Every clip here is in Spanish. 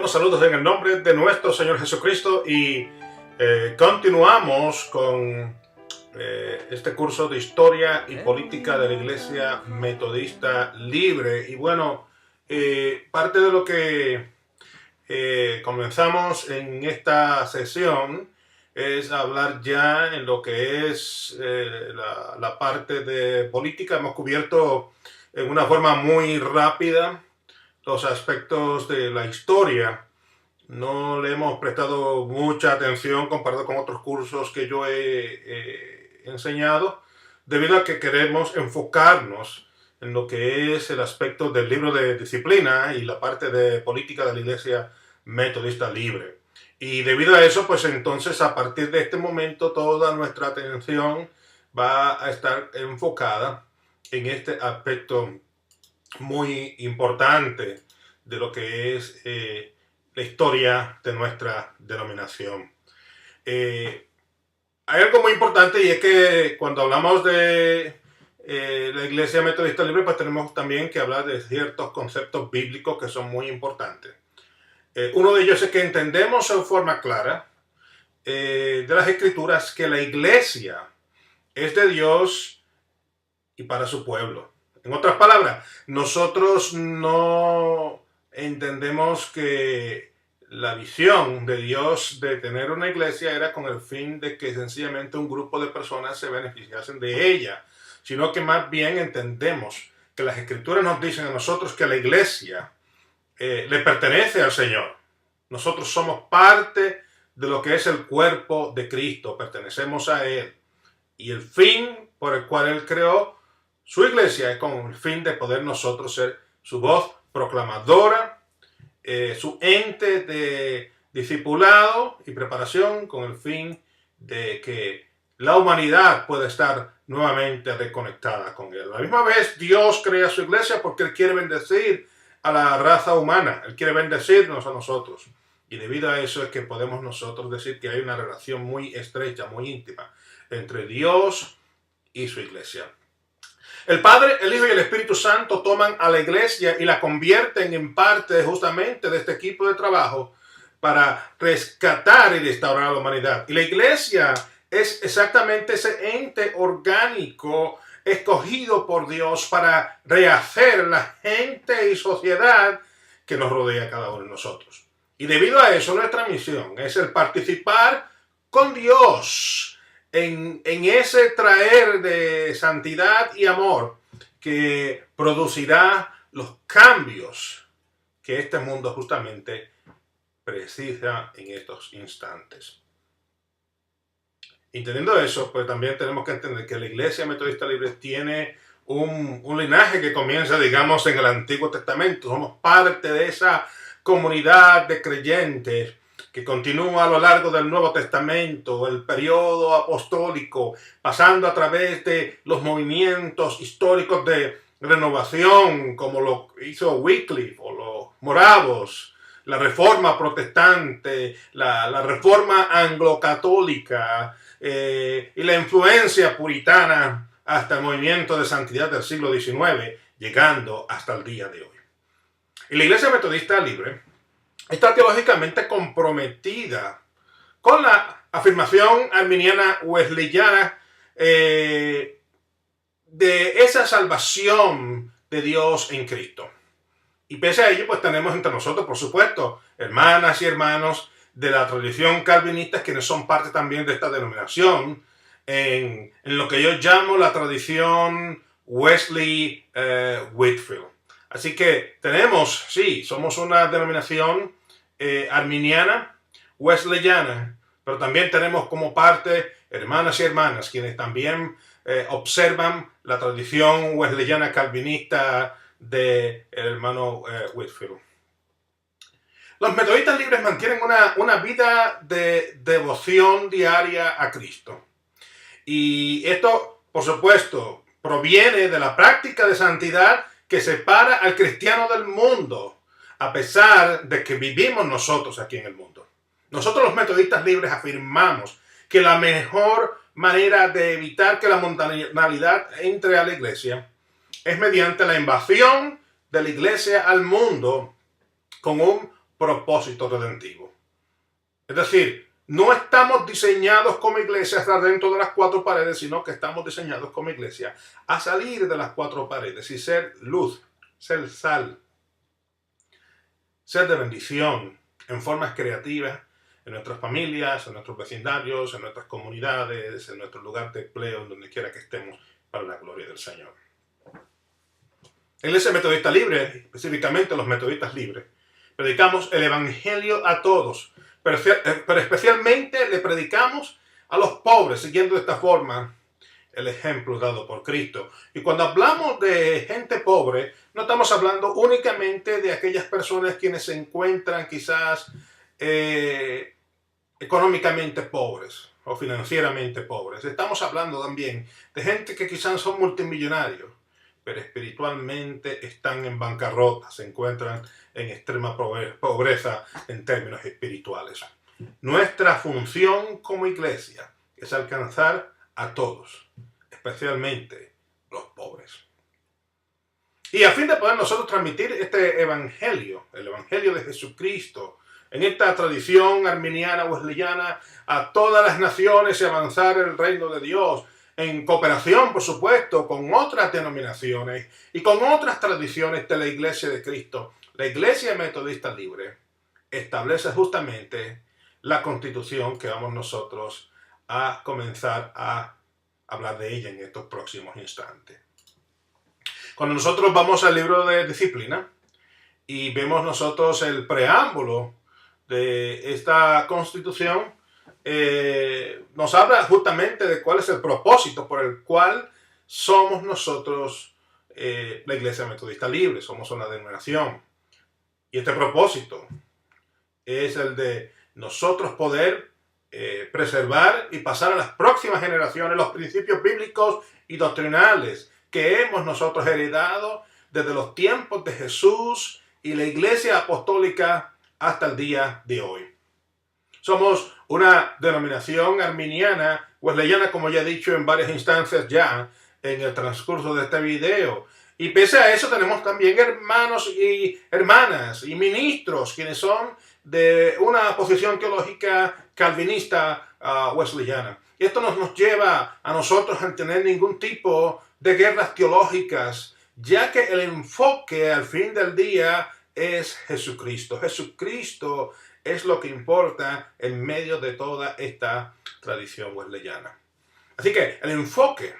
Bueno, saludos en el nombre de nuestro Señor Jesucristo y continuamos con este curso de Historia y Política de la Iglesia Metodista Libre. Y bueno, parte de lo que comenzamos en esta sesión es hablar ya en lo que es la parte de política. Hemos cubierto en una forma muy rápida los aspectos de la historia. No le hemos prestado mucha atención comparado con otros cursos que yo he enseñado, debido a que queremos enfocarnos en lo que es el aspecto del libro de disciplina y la parte de política de la Iglesia Metodista Libre. Y debido a eso, pues entonces a partir de este momento toda nuestra atención va a estar enfocada en este aspecto muy importante de lo que es la historia de nuestra denominación. Hay algo muy importante, y es que cuando hablamos de la Iglesia Metodista Libre, pues tenemos también que hablar de ciertos conceptos bíblicos que son muy importantes. Uno de ellos es que entendemos en forma clara de las Escrituras que la Iglesia es de Dios y para su pueblo. En otras palabras, nosotros no entendemos que la visión de Dios de tener una iglesia era con el fin de que sencillamente un grupo de personas se beneficiasen de ella, sino que más bien entendemos que las Escrituras nos dicen a nosotros que la iglesia le pertenece al Señor. Nosotros somos parte de lo que es el cuerpo de Cristo, pertenecemos a Él. Y el fin por el cual Él creó su iglesia es con el fin de poder nosotros ser su voz proclamadora, su ente de discipulado y preparación, con el fin de que la humanidad pueda estar nuevamente reconectada con Él. A la misma vez, Dios crea su iglesia porque Él quiere bendecir a la raza humana. Él quiere bendecirnos a nosotros. Y debido a eso es que podemos nosotros decir que hay una relación muy estrecha, muy íntima entre Dios y su iglesia. El Padre, el Hijo y el Espíritu Santo toman a la iglesia y la convierten en parte justamente de este equipo de trabajo para rescatar y restaurar a la humanidad. Y la iglesia es exactamente ese ente orgánico escogido por Dios para rehacer la gente y sociedad que nos rodea a cada uno de nosotros. Y debido a eso, nuestra misión es el participar con Dios en ese traer de santidad y amor que producirá los cambios que este mundo justamente precisa en estos instantes. Entendiendo eso, pues también tenemos que entender que la Iglesia Metodista Libre tiene un linaje que comienza, digamos, en el Antiguo Testamento. Somos parte de esa comunidad de creyentes que continúa a lo largo del Nuevo Testamento, el periodo apostólico, pasando a través de los movimientos históricos de renovación, como lo hizo Wycliffe o los moravos, la Reforma protestante, la Reforma anglo-católica y la influencia puritana hasta el movimiento de santidad del siglo XIX, llegando hasta el día de hoy. Y la Iglesia Metodista Libre está teológicamente comprometida con la afirmación arminiana wesleyana de esa salvación de Dios en Cristo. Y pese a ello, pues tenemos entre nosotros, por supuesto, hermanas y hermanos de la tradición calvinista, quienes son parte también de esta denominación, en lo que yo llamo la tradición Wesley Whitefield. Así que tenemos, sí, somos una denominación arminiana, wesleyana, pero también tenemos como parte hermanas y hermanas quienes también observan la tradición wesleyana calvinista del hermano Whitefield. Los metodistas libres mantienen una vida de devoción diaria a Cristo. Y esto, por supuesto, proviene de la práctica de santidad que separa al cristiano del mundo, a pesar de que vivimos nosotros aquí en el mundo. Nosotros los metodistas libres afirmamos que la mejor manera de evitar que la mundanalidad entre a la iglesia es mediante la invasión de la iglesia al mundo con un propósito redentivo. Es decir, no estamos diseñados como iglesia a estar dentro de las cuatro paredes, sino que estamos diseñados como iglesia a salir de las cuatro paredes y ser luz, ser sal, ser de bendición en formas creativas en nuestras familias, en nuestros vecindarios, en nuestras comunidades, en nuestro lugar de empleo, en donde quiera que estemos, para la gloria del Señor. En la Iglesia Metodista Libre, específicamente los metodistas libres, predicamos el Evangelio a todos, pero especialmente le predicamos a los pobres, siguiendo de esta forma el ejemplo dado por Cristo. Y cuando hablamos de gente pobre, no estamos hablando únicamente de aquellas personas quienes se encuentran quizás económicamente pobres o financieramente pobres. Estamos hablando también de gente que quizás son multimillonarios, pero espiritualmente están en bancarrota, se encuentran en extrema pobreza en términos espirituales. Nuestra función como iglesia es alcanzar a todos, especialmente los pobres. Y a fin de poder nosotros transmitir este evangelio, el evangelio de Jesucristo, en esta tradición arminiana wesleyana, a todas las naciones y avanzar el reino de Dios, en cooperación, por supuesto, con otras denominaciones y con otras tradiciones de la Iglesia de Cristo. La Iglesia Metodista Libre establece justamente la Constitución que vamos nosotros a comenzar a hablar de ella en estos próximos instantes. Cuando nosotros vamos al libro de Disciplina y vemos nosotros el preámbulo de esta Constitución, nos habla justamente de cuál es el propósito por el cual somos nosotros la Iglesia Metodista Libre, somos una denominación. Y este propósito es el de nosotros poder preservar y pasar a las próximas generaciones los principios bíblicos y doctrinales que hemos nosotros heredado desde los tiempos de Jesús y la Iglesia Apostólica hasta el día de hoy. Somos una denominación arminiana, wesleyana, como ya he dicho en varias instancias ya en el transcurso de este video. Y pese a eso tenemos también hermanos y hermanas y ministros quienes son de una posición teológica calvinista wesleyana. Y esto nos lleva a nosotros a tener ningún tipo de guerras teológicas, ya que el enfoque al fin del día es Jesucristo. Jesucristo es lo que importa en medio de toda esta tradición wesleyana. Así que el enfoque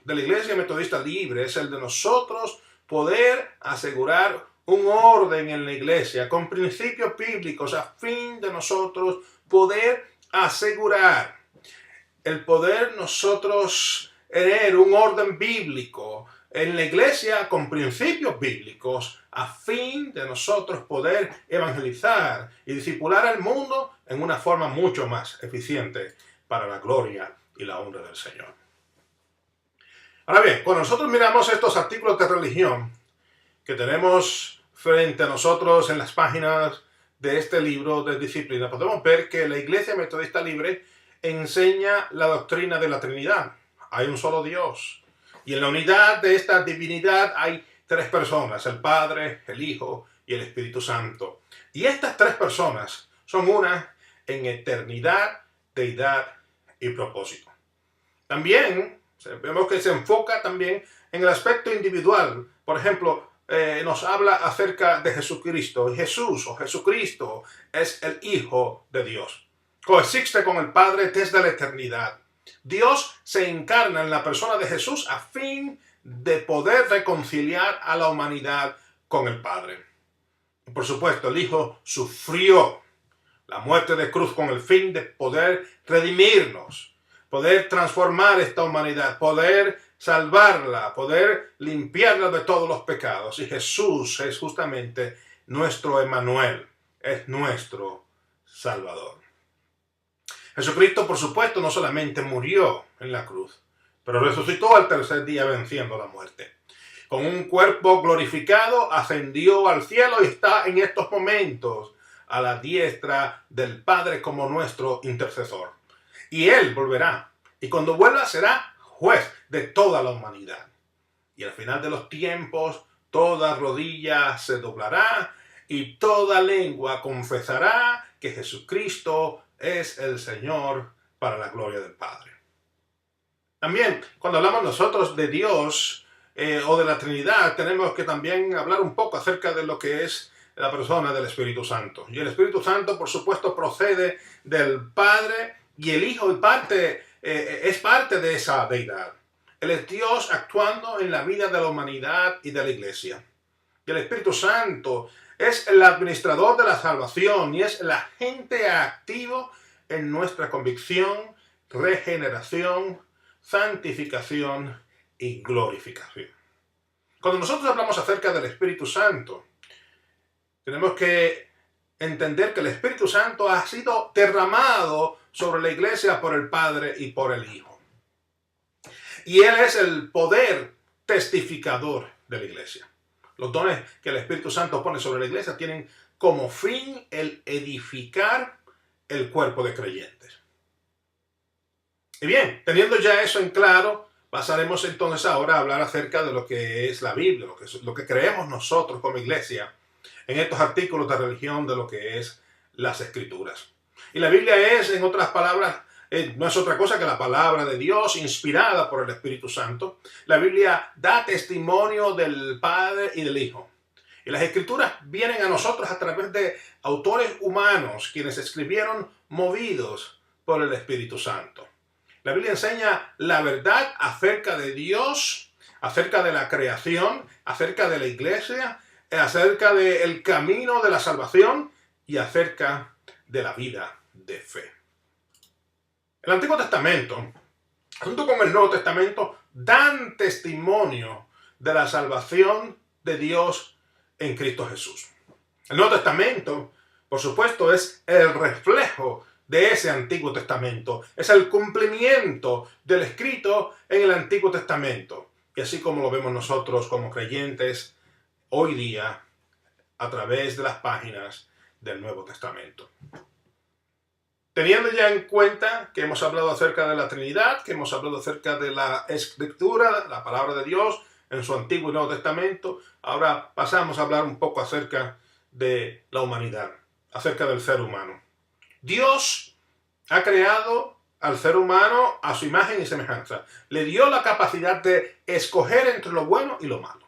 de la Iglesia Metodista Libre es el de nosotros poder asegurar un orden en la iglesia con principios bíblicos a fin de nosotros poder asegurar el poder nosotros tener un orden bíblico en la iglesia con principios bíblicos a fin de nosotros poder evangelizar y discipular al mundo en una forma mucho más eficiente para la gloria y la honra del Señor. Ahora bien, cuando nosotros miramos estos artículos de religión que tenemos frente a nosotros en las páginas de este libro de Disciplina, podemos ver que la Iglesia Metodista Libre enseña la doctrina de la Trinidad. Hay un solo Dios. Y en la unidad de esta divinidad hay tres personas, el Padre, el Hijo y el Espíritu Santo. Y estas tres personas son una en eternidad, deidad y propósito. También vemos que se enfoca también en el aspecto individual. Por ejemplo, nos habla acerca de Jesucristo. Jesús o Jesucristo es el Hijo de Dios. Coexiste con el Padre desde la eternidad. Dios se encarna en la persona de Jesús a fin de poder reconciliar a la humanidad con el Padre. Y por supuesto, el Hijo sufrió la muerte de cruz con el fin de poder redimirnos, poder transformar esta humanidad, poder salvarla, poder limpiarla de todos los pecados. Y Jesús es justamente nuestro Emmanuel, es nuestro Salvador. Jesucristo, por supuesto, no solamente murió en la cruz, pero resucitó al tercer día venciendo la muerte. Con un cuerpo glorificado, ascendió al cielo y está en estos momentos a la diestra del Padre como nuestro intercesor. Y Él volverá, y cuando vuelva será juez de toda la humanidad. Y al final de los tiempos, toda rodilla se doblará y toda lengua confesará que Jesucristo es el Señor para la gloria del Padre. También, cuando hablamos nosotros de Dios o de la Trinidad, tenemos que también hablar un poco acerca de lo que es la persona del Espíritu Santo. Y el Espíritu Santo, por supuesto, procede del Padre, y el Hijo es parte de esa deidad. Él es Dios actuando en la vida de la humanidad y de la iglesia. Y el Espíritu Santo es el administrador de la salvación y es el agente activo en nuestra convicción, regeneración, santificación y glorificación. Cuando nosotros hablamos acerca del Espíritu Santo, tenemos que entender que el Espíritu Santo ha sido derramado sobre la iglesia por el Padre y por el Hijo. Y Él es el poder testificador de la iglesia. Los dones que el Espíritu Santo pone sobre la iglesia tienen como fin el edificar el cuerpo de creyentes. Y bien, teniendo ya eso en claro, pasaremos entonces ahora a hablar acerca de lo que es la Biblia, lo que creemos nosotros como iglesia en estos artículos de religión de lo que es las Escrituras. Y la Biblia es, en otras palabras, no es otra cosa que la palabra de Dios inspirada por el Espíritu Santo. La Biblia da testimonio del Padre y del Hijo. Y las Escrituras vienen a nosotros a través de autores humanos quienes escribieron movidos por el Espíritu Santo. La Biblia enseña la verdad acerca de Dios, acerca de la creación, acerca de la iglesia, acerca del camino de la salvación y acerca de la vida de fe. El Antiguo Testamento, junto con el Nuevo Testamento, dan testimonio de la salvación de Dios en Cristo Jesús. El Nuevo Testamento, por supuesto, es el reflejo de ese Antiguo Testamento. Es el cumplimiento del escrito en el Antiguo Testamento. Y así como lo vemos nosotros como creyentes hoy día a través de las páginas del Nuevo Testamento. Teniendo ya en cuenta que hemos hablado acerca de la Trinidad, que hemos hablado acerca de la Escritura, la palabra de Dios en su Antiguo y Nuevo Testamento, ahora pasamos a hablar un poco acerca de la humanidad, acerca del ser humano. Dios ha creado al ser humano a su imagen y semejanza. Le dio la capacidad de escoger entre lo bueno y lo malo.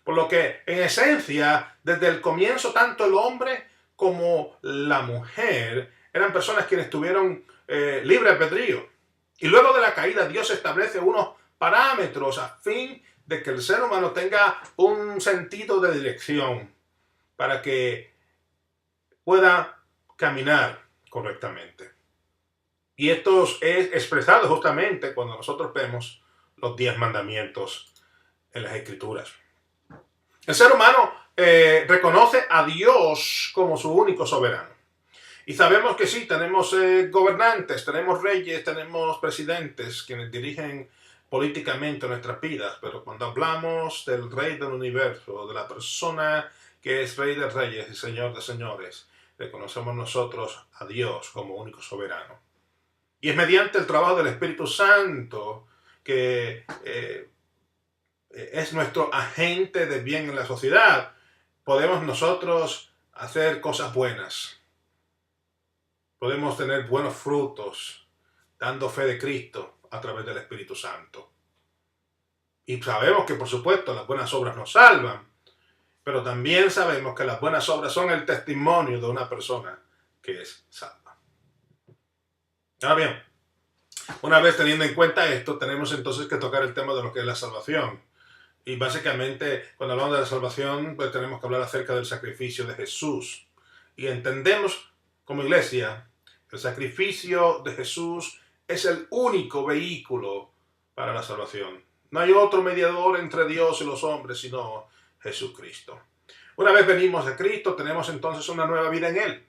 Por lo que, en esencia, desde el comienzo, tanto el hombre como la mujer eran personas quienes tuvieron libre albedrío. Y luego de la caída, Dios establece unos parámetros a fin de que el ser humano tenga un sentido de dirección para que pueda caminar correctamente. Y esto es expresado justamente cuando nosotros vemos los 10 mandamientos en las Escrituras. El ser humano reconoce a Dios como su único soberano. Y sabemos que sí, tenemos gobernantes, tenemos reyes, tenemos presidentes quienes dirigen políticamente nuestras vidas, pero cuando hablamos del Rey del Universo, de la persona que es Rey de Reyes y Señor de Señores, reconocemos nosotros a Dios como único soberano. Y es mediante el trabajo del Espíritu Santo que es nuestro agente de bien en la sociedad, podemos nosotros hacer cosas buenas. Podemos tener buenos frutos, dando fe de Cristo a través del Espíritu Santo. Y sabemos que, por supuesto, las buenas obras nos salvan, pero también sabemos que las buenas obras son el testimonio de una persona que es salva. Ahora bien, una vez teniendo en cuenta esto, tenemos entonces que tocar el tema de lo que es la salvación. Y básicamente, cuando hablamos de la salvación, pues tenemos que hablar acerca del sacrificio de Jesús. Y entendemos como iglesia, el sacrificio de Jesús es el único vehículo para la salvación. No hay otro mediador entre Dios y los hombres sino Jesucristo. Una vez venimos a Cristo, tenemos entonces una nueva vida en Él.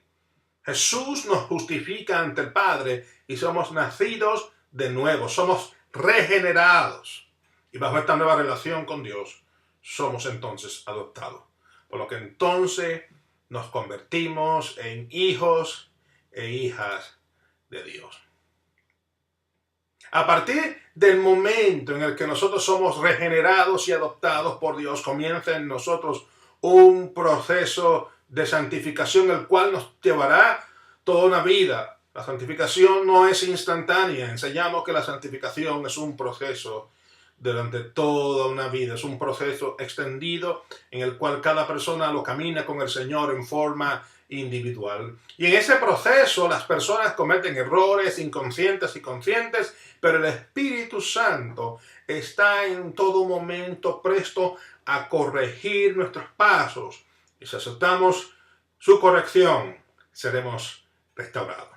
Jesús nos justifica ante el Padre y somos nacidos de nuevo, somos regenerados. Y bajo esta nueva relación con Dios, somos entonces adoptados. Por lo que entonces nos convertimos en hijos e hijas de Dios. A partir del momento en el que nosotros somos regenerados y adoptados por Dios, comienza en nosotros un proceso de santificación, el cual nos llevará toda una vida. La santificación no es instantánea. Enseñamos que la santificación es un proceso durante toda una vida. Es un proceso extendido en el cual cada persona lo camina con el Señor en forma individual. Y en ese proceso las personas cometen errores inconscientes y conscientes, pero el Espíritu Santo está en todo momento presto a corregir nuestros pasos. Y si aceptamos su corrección, seremos restaurados.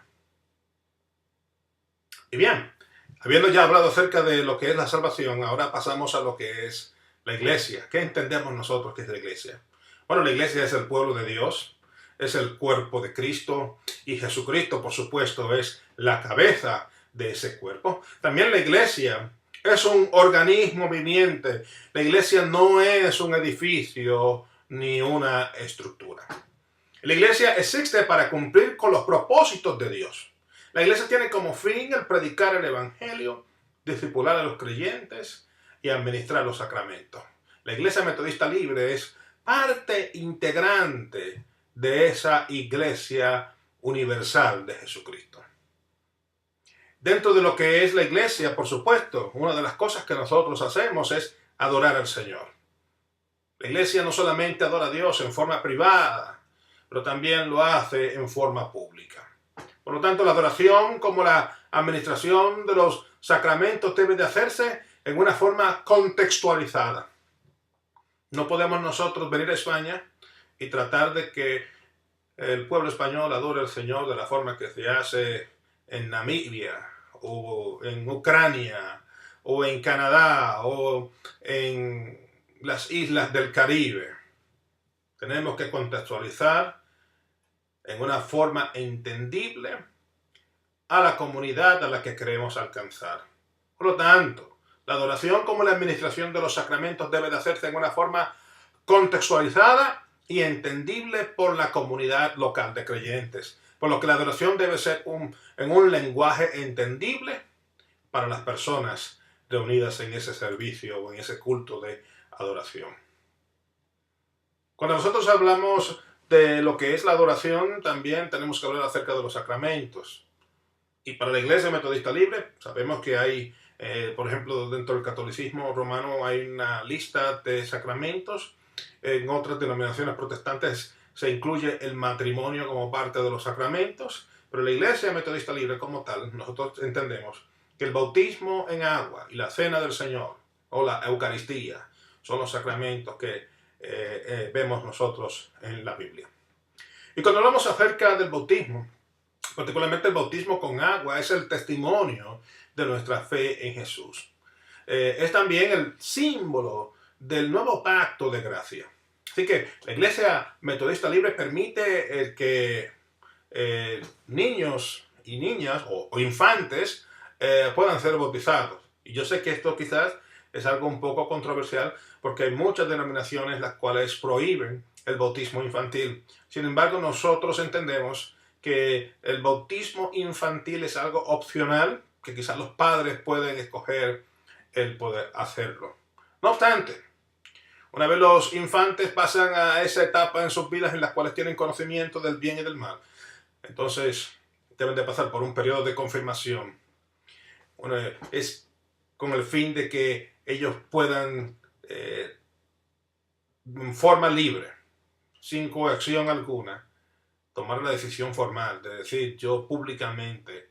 Y bien, habiendo ya hablado acerca de lo que es la salvación, ahora pasamos a lo que es la iglesia. ¿Qué entendemos nosotros que es la iglesia? Bueno, la iglesia es el pueblo de Dios, es el cuerpo de Cristo, y Jesucristo, por supuesto, es la cabeza de ese cuerpo. También la iglesia es un organismo viviente. La iglesia no es un edificio ni una estructura. La iglesia existe para cumplir con los propósitos de Dios. La iglesia tiene como fin el predicar el evangelio, discipular a los creyentes y administrar los sacramentos. La Iglesia Metodista Libre es parte integrante de esa iglesia universal de Jesucristo. Dentro de lo que es la iglesia, por supuesto, una de las cosas que nosotros hacemos es adorar al Señor. La iglesia no solamente adora a Dios en forma privada, pero también lo hace en forma pública. Por lo tanto, la adoración como la administración de los sacramentos debe de hacerse en una forma contextualizada. No podemos nosotros venir a España y tratar de que el pueblo español adore al Señor de la forma que se hace en Namibia, o en Ucrania, o en Canadá, o en las islas del Caribe. Tenemos que contextualizar en una forma entendible a la comunidad a la que queremos alcanzar. Por lo tanto, la adoración como la administración de los sacramentos debe de hacerse en una forma contextualizada y entendible por la comunidad local de creyentes. Por lo que la adoración debe ser en un lenguaje entendible para las personas reunidas en ese servicio o en ese culto de adoración. Cuando nosotros hablamos de lo que es la adoración, también tenemos que hablar acerca de los sacramentos. Y para la Iglesia Metodista Libre, sabemos que hay, por ejemplo, dentro del catolicismo romano hay una lista de sacramentos. En otras denominaciones protestantes se incluye el matrimonio como parte de los sacramentos. Pero la Iglesia Metodista Libre como tal, nosotros entendemos que el bautismo en agua y la cena del Señor o la Eucaristía son los sacramentos que vemos nosotros en la Biblia. Y cuando hablamos acerca del bautismo, particularmente el bautismo con agua, es el testimonio de nuestra fe en Jesús. Es también el símbolo del nuevo pacto de gracia. Así que la Iglesia Metodista Libre permite que niños y niñas o infantes puedan ser bautizados. Y yo sé que esto quizás es algo un poco controversial porque hay muchas denominaciones las cuales prohíben el bautismo infantil. Sin embargo, nosotros entendemos que el bautismo infantil es algo opcional, que quizás los padres pueden escoger el poder hacerlo. No obstante, una vez los infantes pasan a esa etapa en sus vidas en las cuales tienen conocimiento del bien y del mal, entonces deben de pasar por un periodo de confirmación. Bueno, es con el fin de que ellos puedan, en forma libre, sin coacción alguna, tomar la decisión formal de decir: yo públicamente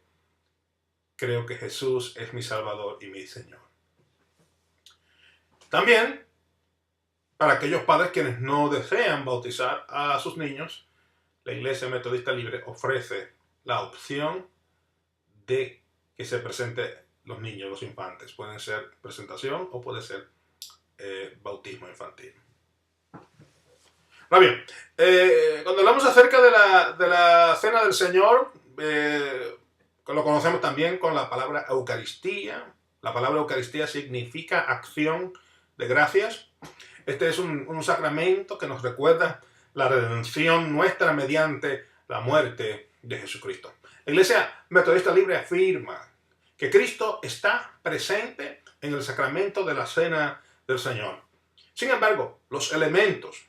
creo que Jesús es mi Salvador y mi Señor. También, para aquellos padres quienes no desean bautizar a sus niños, la Iglesia Metodista Libre ofrece la opción de que se presente los niños, los infantes. Pueden ser presentación o puede ser bautismo infantil. Ahora bien, cuando hablamos acerca de la Cena del Señor, lo conocemos también con la palabra Eucaristía. La palabra Eucaristía significa acción de gracias. Este es un sacramento que nos recuerda la redención nuestra mediante la muerte de Jesucristo. La Iglesia Metodista Libre afirma que Cristo está presente en el sacramento de la Cena del Señor. Sin embargo, los elementos,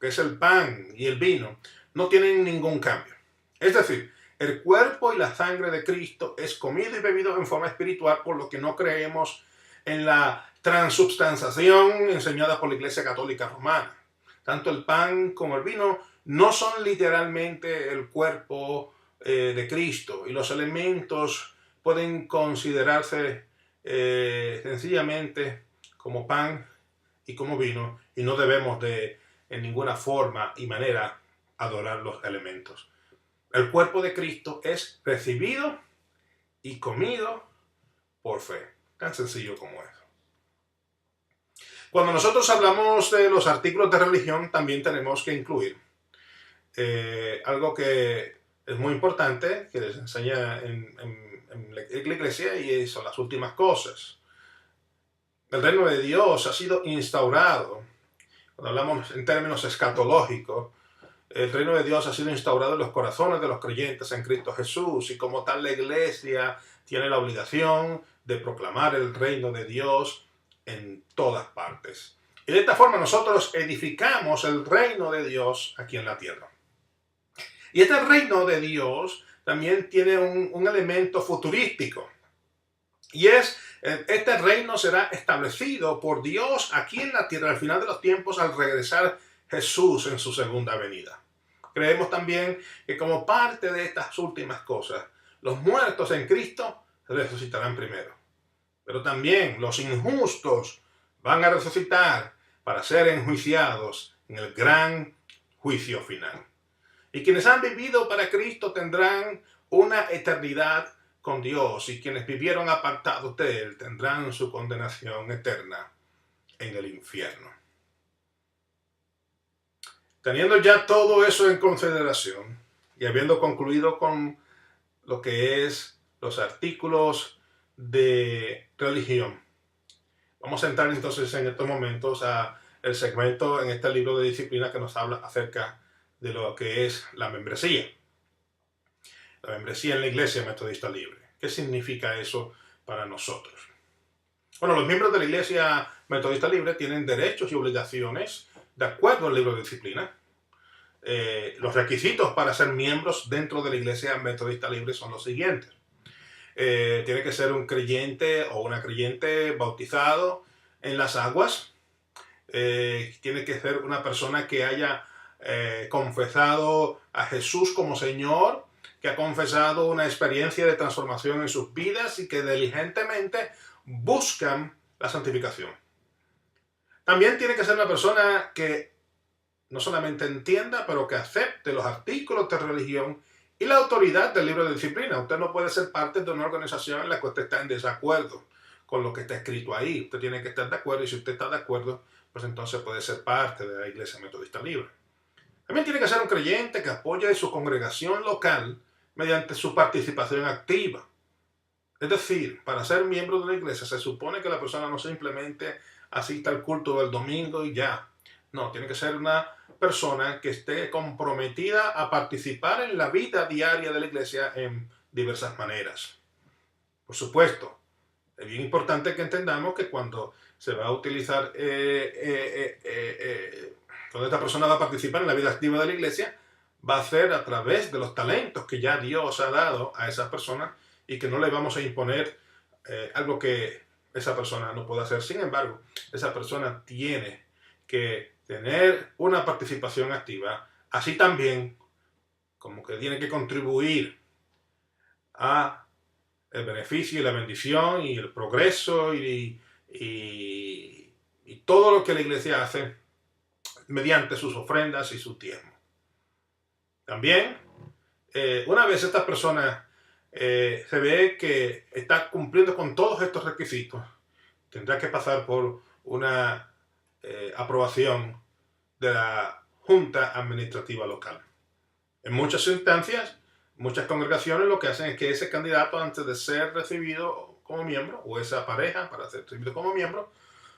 que es el pan y el vino, no tienen ningún cambio. Es decir, el cuerpo y la sangre de Cristo es comido y bebido en forma espiritual, por lo que no creemos en la transubstanciación enseñada por la Iglesia Católica Romana. Tanto el pan como el vino no son literalmente el cuerpo de Cristo, y los elementos pueden considerarse sencillamente como pan y como vino, y no debemos de en ninguna forma y manera adorar los elementos. El cuerpo de Cristo es recibido y comido por fe. Tan sencillo como eso. Cuando nosotros hablamos de los artículos de religión, también tenemos que incluir algo que es muy importante, que les enseña en la iglesia, y son las últimas cosas. El reino de Dios ha sido instaurado. Cuando hablamos en términos escatológicos, el reino de Dios ha sido instaurado en los corazones de los creyentes en Cristo Jesús, y como tal la iglesia tiene la obligación de proclamar el reino de Dios en todas partes. Y de esta forma nosotros edificamos el reino de Dios aquí en la tierra. Y este reino de Dios también tiene un elemento futurístico. Y este reino será establecido por Dios aquí en la tierra al final de los tiempos, al regresar Jesús en su segunda venida. Creemos también que como parte de estas últimas cosas, los muertos en Cristo resucitarán primero. Pero también los injustos van a resucitar para ser enjuiciados en el gran juicio final. Y quienes han vivido para Cristo tendrán una eternidad con Dios, y quienes vivieron apartados de Él tendrán su condenación eterna en el infierno. Teniendo ya todo eso en consideración y habiendo concluido con lo que es los artículos de religión, vamos a entrar entonces en estos momentos a el segmento en este libro de disciplina que nos habla acerca de lo que es la membresía. La membresía en la Iglesia Metodista Libre. ¿Qué significa eso para nosotros? Bueno, los miembros de la Iglesia Metodista Libre tienen derechos y obligaciones de acuerdo al libro de disciplina. Los requisitos para ser miembros dentro de la Iglesia Metodista Libre son los siguientes. Tiene que ser un creyente o una creyente bautizado en las aguas. Tiene que ser una persona que haya confesado a Jesús como Señor, que ha confesado una experiencia de transformación en sus vidas y que diligentemente buscan la santificación. También tiene que ser una persona que no solamente entienda, pero que acepte los artículos de religión y la autoridad del libro de disciplina. Usted no puede ser parte de una organización en la que usted está en desacuerdo con lo que está escrito ahí. Usted tiene que estar de acuerdo, y si usted está de acuerdo, pues entonces puede ser parte de la Iglesia Metodista Libre. También tiene que ser un creyente que apoye su congregación local mediante su participación activa. Es decir, para ser miembro de la iglesia se supone que la persona no simplemente asista al culto del domingo y ya. No, tiene que ser una persona que esté comprometida a participar en la vida diaria de la iglesia en diversas maneras. Por supuesto, es bien importante que entendamos que cuando se va a utilizar, cuando esta persona va a participar en la vida activa de la iglesia, va a ser a través de los talentos que ya Dios ha dado a esa persona, y que no le vamos a imponer algo que esa persona no pueda hacer. Sin embargo, esa persona tiene que tener una participación activa, así también como que tiene que contribuir a el beneficio y la bendición y el progreso y todo lo que la iglesia hace mediante sus ofrendas y su diezmo. También, una vez esta persona se ve que está cumpliendo con todos estos requisitos, tendrá que pasar por una aprobación de la Junta Administrativa Local. En muchas instancias, muchas congregaciones lo que hacen es que ese candidato, antes de ser recibido como miembro, o esa pareja para ser recibido como miembro,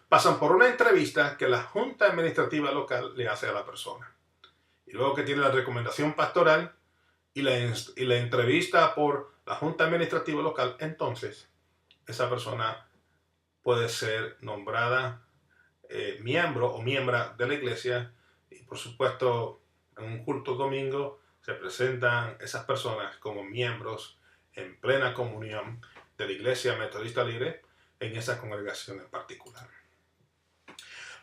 pasan por una entrevista que la Junta Administrativa Local le hace a la persona. Y luego que tiene la recomendación pastoral y la entrevista por la Junta Administrativa Local, entonces esa persona puede ser nombrada miembro o miembra de la iglesia, y por supuesto en un culto domingo se presentan esas personas como miembros en plena comunión de la Iglesia Metodista Libre en esa congregación en particular.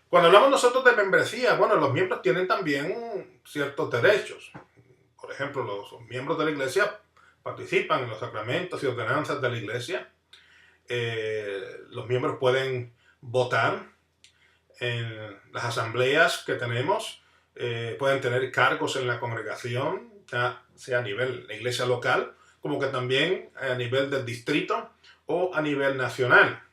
Cuando hablamos nosotros de membresía, bueno, los miembros tienen también ciertos derechos. Por ejemplo, los miembros de la iglesia participan en los sacramentos y ordenanzas de la iglesia. Los miembros pueden votar en las asambleas que tenemos, pueden tener cargos en la congregación, ya sea a nivel de la iglesia local, como que también a nivel del distrito o a nivel nacional.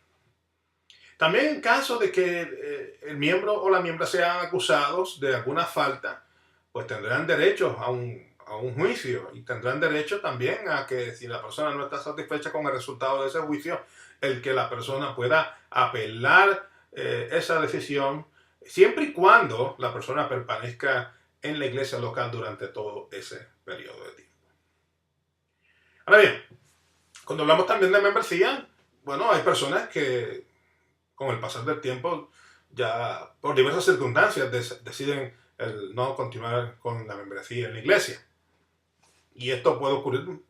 También en caso de que el miembro o la miembra sean acusados de alguna falta, pues tendrán derecho a un juicio y tendrán derecho también a que si la persona no está satisfecha con el resultado de ese juicio, el que la persona pueda apelar esa decisión siempre y cuando la persona permanezca en la iglesia local durante todo ese periodo de tiempo. Ahora bien, cuando hablamos también de membresía, bueno, hay personas que con el pasar del tiempo ya por diversas circunstancias deciden el no continuar con la membresía en la iglesia. Y esto puede ocurrir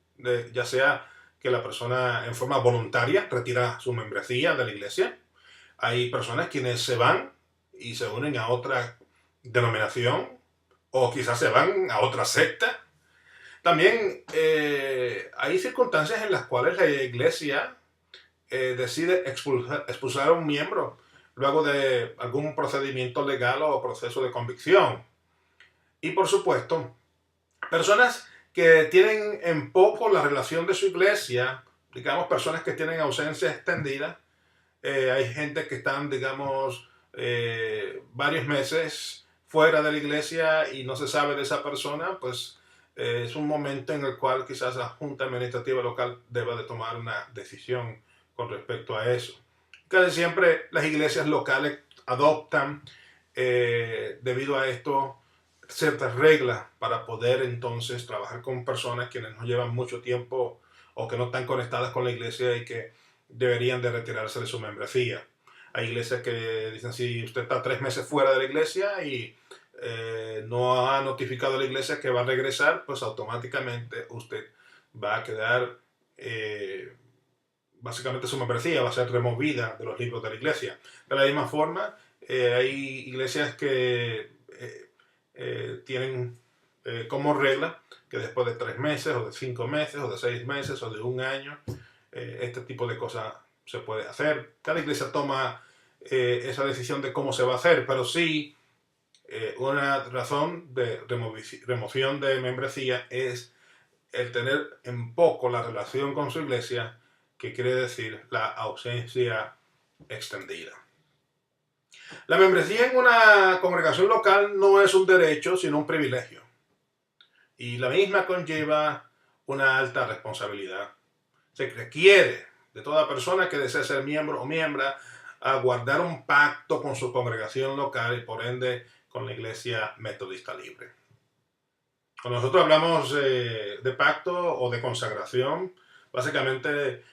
ya sea que la persona en forma voluntaria retira su membresía de la iglesia. Hay personas quienes se van y se unen a otra denominación o quizás se van a otra secta. También hay circunstancias en las cuales la iglesia decide expulsar a un miembro luego de algún procedimiento legal o proceso de convicción. Y por supuesto, personas que tienen en poco la relación de su iglesia, digamos personas que tienen ausencia extendida, hay gente que están, digamos, varios meses fuera de la iglesia y no se sabe de esa persona, pues es un momento en el cual quizás la Junta Administrativa Local deba de tomar una decisión con respecto a eso. Casi siempre las iglesias locales adoptan, debido a esto, ciertas reglas para poder entonces trabajar con personas quienes no llevan mucho tiempo o que no están conectadas con la iglesia y que deberían de retirarse de su membresía. Hay iglesias que dicen, si usted está 3 meses fuera de la iglesia y no ha notificado a la iglesia que va a regresar, pues automáticamente usted va a quedar, básicamente su membresía va a ser removida de los libros de la iglesia. De la misma forma, hay iglesias que tienen como regla que después de 3 meses o de 5 meses o de 6 meses o de 1 año, este tipo de cosas se puede hacer. Cada iglesia toma esa decisión de cómo se va a hacer, pero sí una razón de remoción de membresía es el tener en poco la relación con su iglesia, que quiere decir la ausencia extendida. La membresía en una congregación local no es un derecho, sino un privilegio. Y la misma conlleva una alta responsabilidad. Se requiere de toda persona que desee ser miembro o miembra a guardar un pacto con su congregación local y por ende con la Iglesia Metodista Libre. Cuando nosotros hablamos de pacto o de consagración, básicamente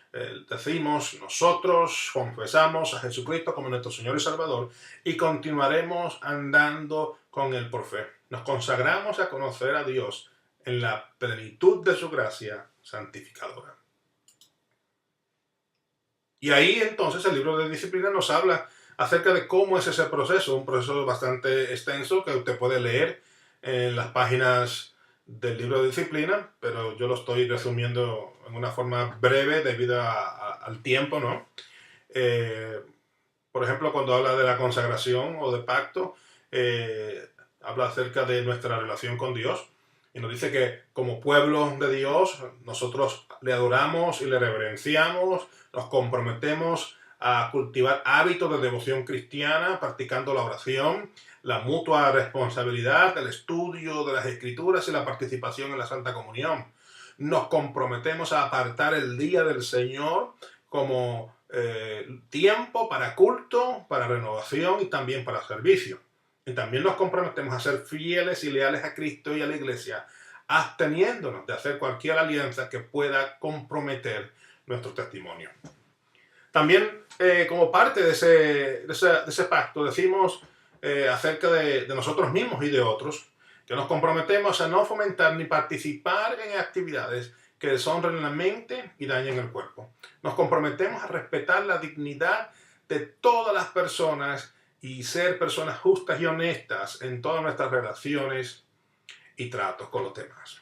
decimos, nosotros confesamos a Jesucristo como nuestro Señor y Salvador y continuaremos andando con Él por fe. Nos consagramos a conocer a Dios en la plenitud de su gracia santificadora. Y ahí entonces el libro de disciplina nos habla acerca de cómo es ese proceso, un proceso bastante extenso que usted puede leer en las páginas del libro de disciplina, pero yo lo estoy resumiendo en una forma breve debido al tiempo, ¿no? Por ejemplo, cuando habla de la consagración o de pacto, habla acerca de nuestra relación con Dios y nos dice que como pueblo de Dios nosotros le adoramos y le reverenciamos, nos comprometemos a cultivar hábitos de devoción cristiana, practicando la oración, la mutua responsabilidad, el estudio de las Escrituras y la participación en la Santa Comunión. Nos comprometemos a apartar el día del Señor como tiempo para culto, para renovación y también para servicio. Y también nos comprometemos a ser fieles y leales a Cristo y a la Iglesia, absteniéndonos de hacer cualquier alianza que pueda comprometer nuestro testimonio. También, como parte de ese pacto, decimos acerca de nosotros mismos y de otros, que nos comprometemos a no fomentar ni participar en actividades que deshonren la mente y dañen el cuerpo. Nos comprometemos a respetar la dignidad de todas las personas y ser personas justas y honestas en todas nuestras relaciones y tratos con los demás.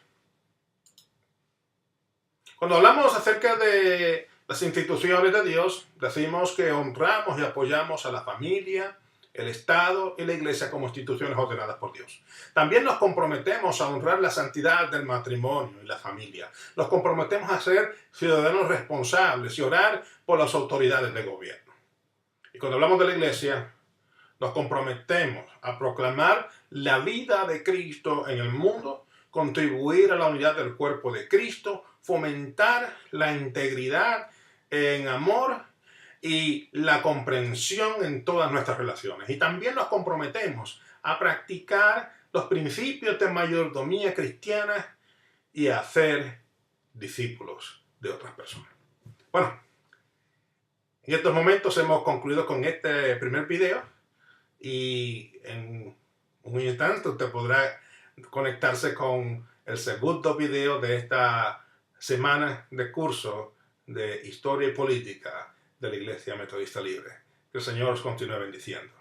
Cuando hablamos acerca de las instituciones de Dios, decimos que honramos y apoyamos a la familia, el Estado y la Iglesia como instituciones ordenadas por Dios. También nos comprometemos a honrar la santidad del matrimonio y la familia. Nos comprometemos a ser ciudadanos responsables y orar por las autoridades de gobierno. Y cuando hablamos de la Iglesia, nos comprometemos a proclamar la vida de Cristo en el mundo, contribuir a la unidad del cuerpo de Cristo, fomentar la integridad en amor y la comprensión en todas nuestras relaciones. Y también nos comprometemos a practicar los principios de mayordomía cristiana y a hacer discípulos de otras personas. Bueno, en estos momentos hemos concluido con este primer video y en un instante usted podrá conectarse con el segundo video de esta semana de curso de Historia y Política de la Iglesia Metodista Libre. Que el Señor os continúe bendiciendo.